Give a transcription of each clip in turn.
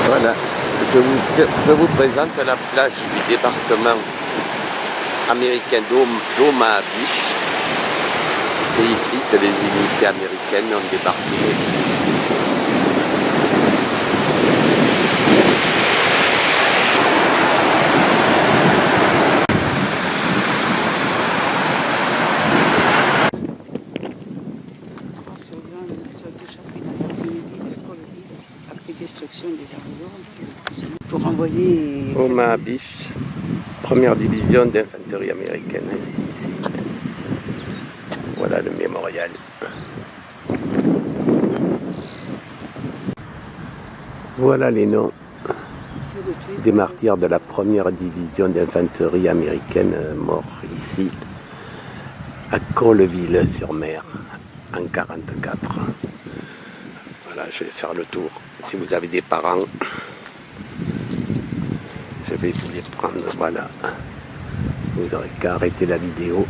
Voilà, je vous présente la plage du débarquement américain d'Omaha Beach. C'est ici que les unités américaines ont débarqué. Destruction des arbres pour envoyer Omaha Beach, première division d'infanterie américaine, ici. Voilà le mémorial. Voilà les noms des martyrs de la première division d'infanterie américaine morts ici à Colleville-sur-Mer en 1944. Voilà, je vais faire le tour. Si vous avez des parents, je vais vous les prendre. Voilà. Vous n'aurez qu'à arrêter la vidéo.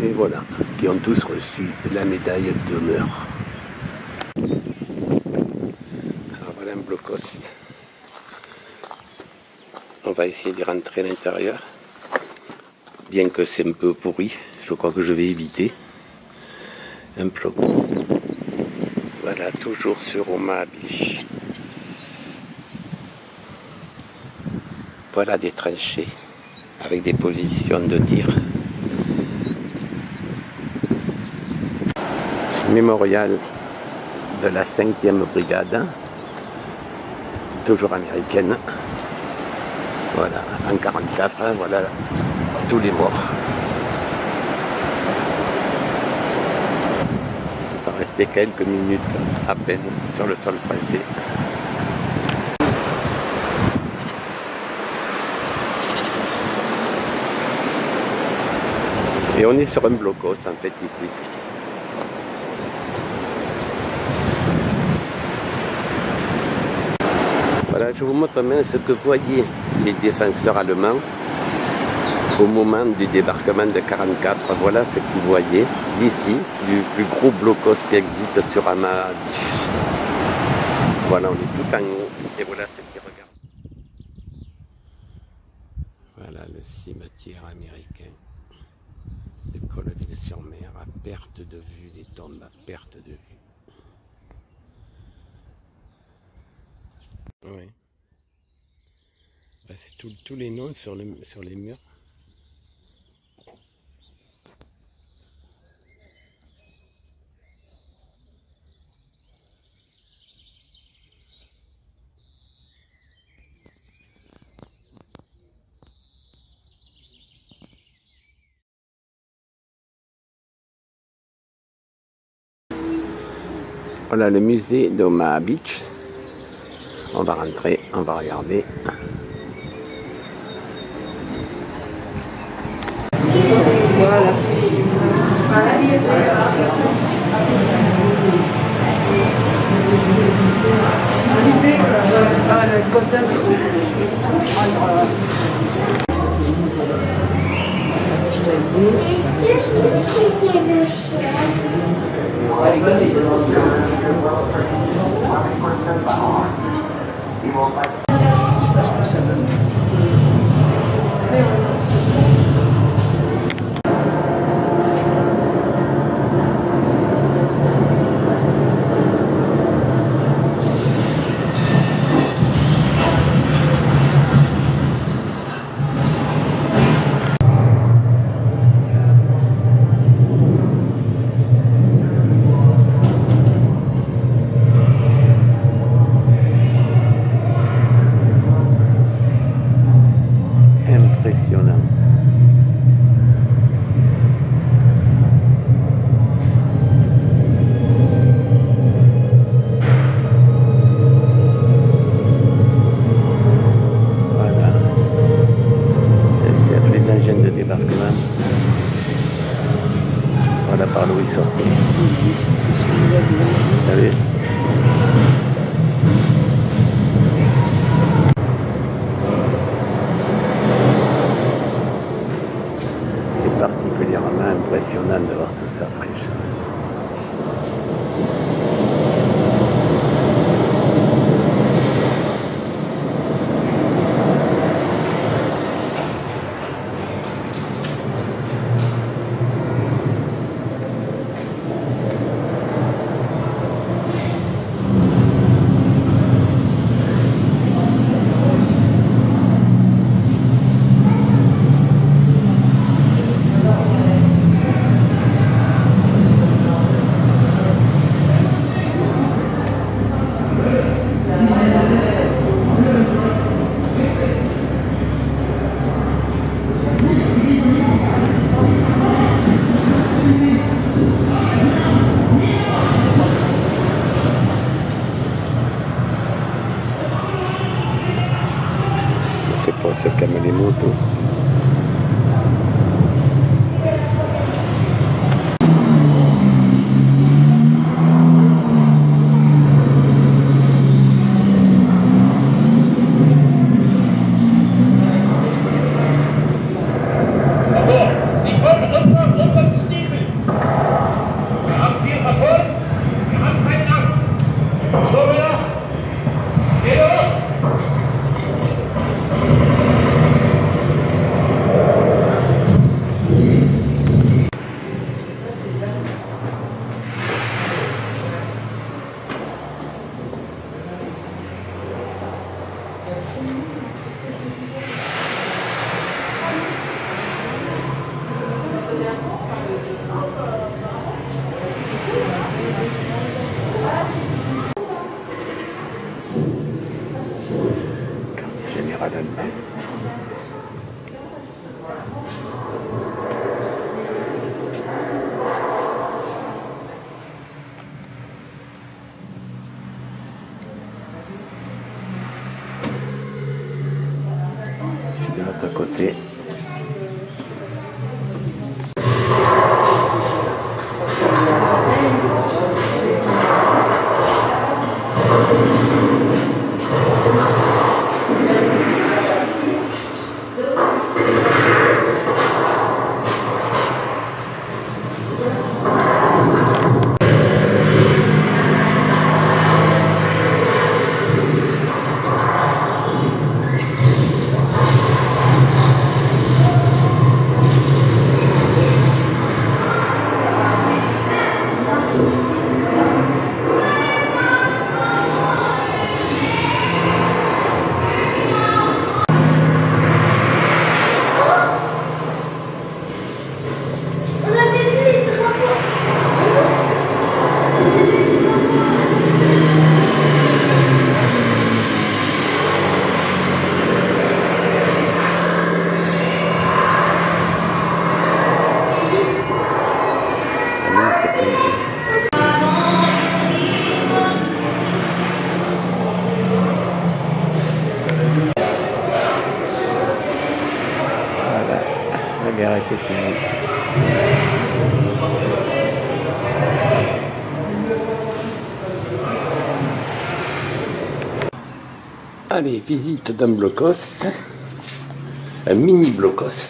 Et voilà, qui ont tous reçu la médaille d'honneur. Alors voilà un blocos. On va essayer d'y rentrer à l'intérieur. Bien que c'est un peu pourri, je crois que je vais éviter. Un bloc. Voilà, toujours sur Omaha Beach. Voilà des tranchées avec des positions de tir. Mémorial de la 5e brigade, toujours américaine. Voilà, en 1944, voilà tous les morts. Ça restait quelques minutes à peine sur le sol français. Et on est sur un blocos en fait ici. Voilà, je vous montre maintenant ce que voyaient les défenseurs allemands au moment du débarquement de 1944. Voilà ce qu'ils voyaient d'ici, du plus gros blocos qui existe sur Omaha Beach. Voilà, on est tout en haut et voilà ce qu'ils regardent. Voilà le cimetière américain de Colleville-sur-Mer, à perte de vue, des tombes à perte de vue. Oui. C'est tous les noms sur les murs. Voilà le musée d'Omaha Beach. On va rentrer, on va regarder. voilà. à l'allemand. De l'autre côté. La guerre était finie. Allez, visite d'un blocos, un mini blocos.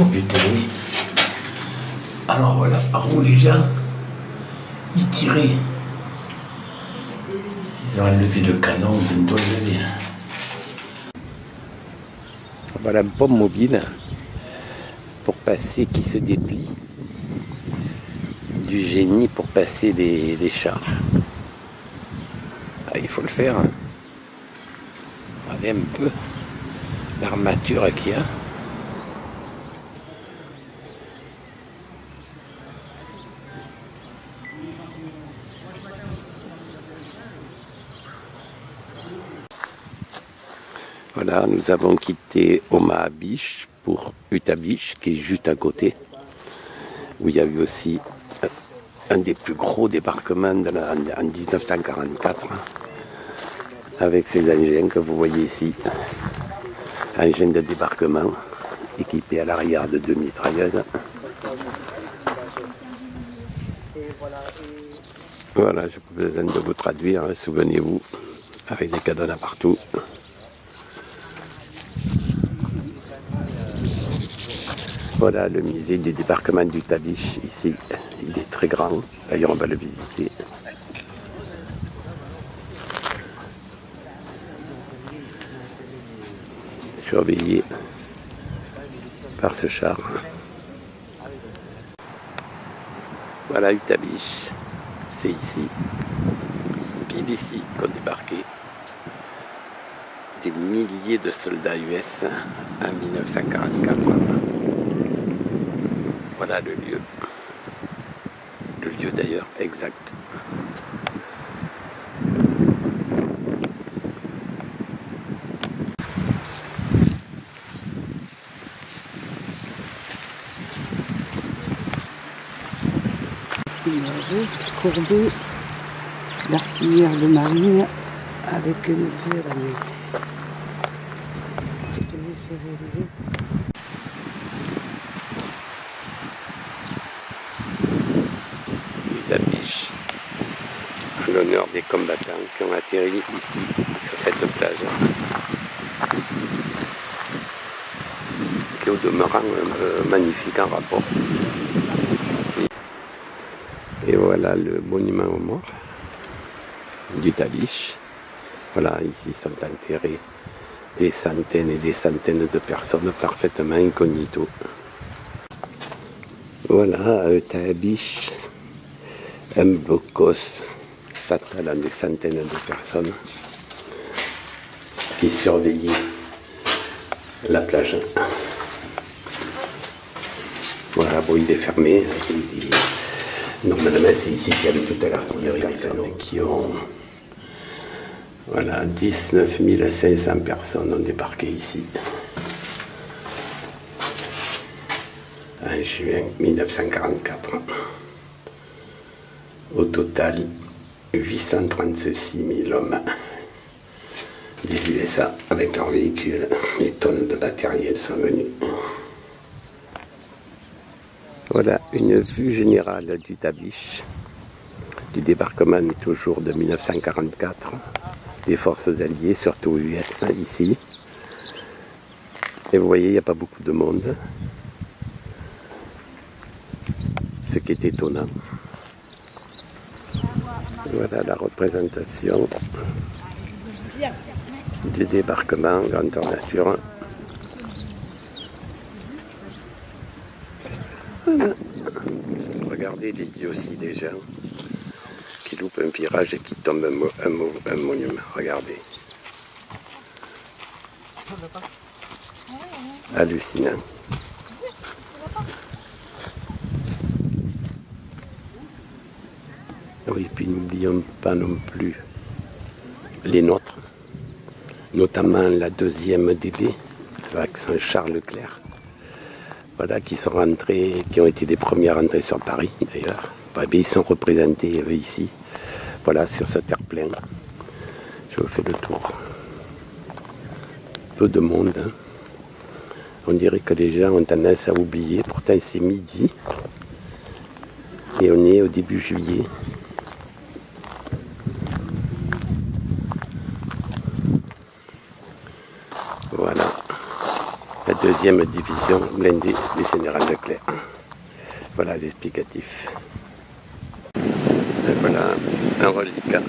Oh putain, oui. Alors voilà, par où les gens, ils tiraient. Ils ont enlevé le canon d'une toile de vie. Voilà un pont mobile pour passer qui se déplie. Du génie pour passer les chars. Ah, il faut le faire. Hein. Regardez un peu l'armature qu'il y a. Voilà, nous avons quitté Omaha Beach pour Utah Beach, qui est juste à côté, où il y a eu aussi un des plus gros débarquements en 1944, avec ces engins que vous voyez ici, engins de débarquement équipés à l'arrière de 2 mitrailleuses. Voilà, j'ai pas besoin de vous traduire, hein, souvenez-vous, avec des cadenas partout. Voilà le musée du débarquement d'Utah Beach, ici, il est très grand, d'ailleurs on va le visiter. Surveillé par ce char. Voilà Utah Beach, c'est ici, pile ici qu'ont débarqué des milliers de soldats US en 1944. Voilà le lieu d'ailleurs exact. Courbet, l'artillère de marine avec une belle année. Utah Beach, en l'honneur des combattants qui ont atterri ici, sur cette plage, qui est au demeurant magnifique en rapport. Et voilà le monument aux morts d'Utah Beach. Voilà, ici sont enterrés des centaines et des centaines de personnes parfaitement incognito. Voilà, à Utah Beach, un blocos fatal à des centaines de personnes qui surveillaient la plage. Voilà, bon, il est fermé. Normalement, c'est ici qu'il y avait toute l'artillerie qui ont Voilà, 19 500 personnes ont débarqué ici. En juin 1944. Au total, 836 000 hommes des USA avec leurs véhicules. Les tonnes de matériel sont venues. Voilà une vue générale du Tabiche, du débarquement toujours de 1944, des forces alliées, surtout US ici. Et vous voyez, il n'y a pas beaucoup de monde, ce qui est étonnant. Voilà la représentation du débarquement grandeur nature. Voilà. Regardez les yeux aussi des gens qui loupent un virage et qui tombent un monument. Regardez. Hallucinant. Oui, puis n'oublions pas non plus les nôtres, notamment la 2e DB, l'accent Charles Leclerc, voilà, qui sont rentrés, qui ont été les premiers à rentrer sur Paris d'ailleurs. Ils sont représentés ici, voilà, sur ce terre-plein. Je vous fais le tour. Peu de monde, hein. On dirait que les gens ont tendance à oublier, pourtant c'est midi et on est au début juillet. Voilà, la 2e division blindée du général Leclerc. Voilà l'explicatif. Et voilà un reliquat,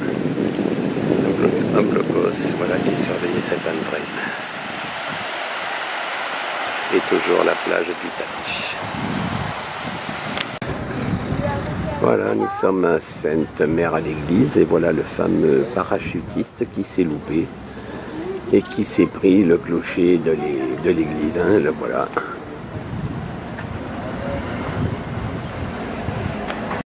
un blocos, voilà, qui surveillait cette entrée. Et toujours la plage du Tabiche. Voilà, nous sommes à Sainte-Mère à l'église et voilà le fameux parachutiste qui s'est loupé et qui s'est pris le clocher de l'église, hein, le voilà.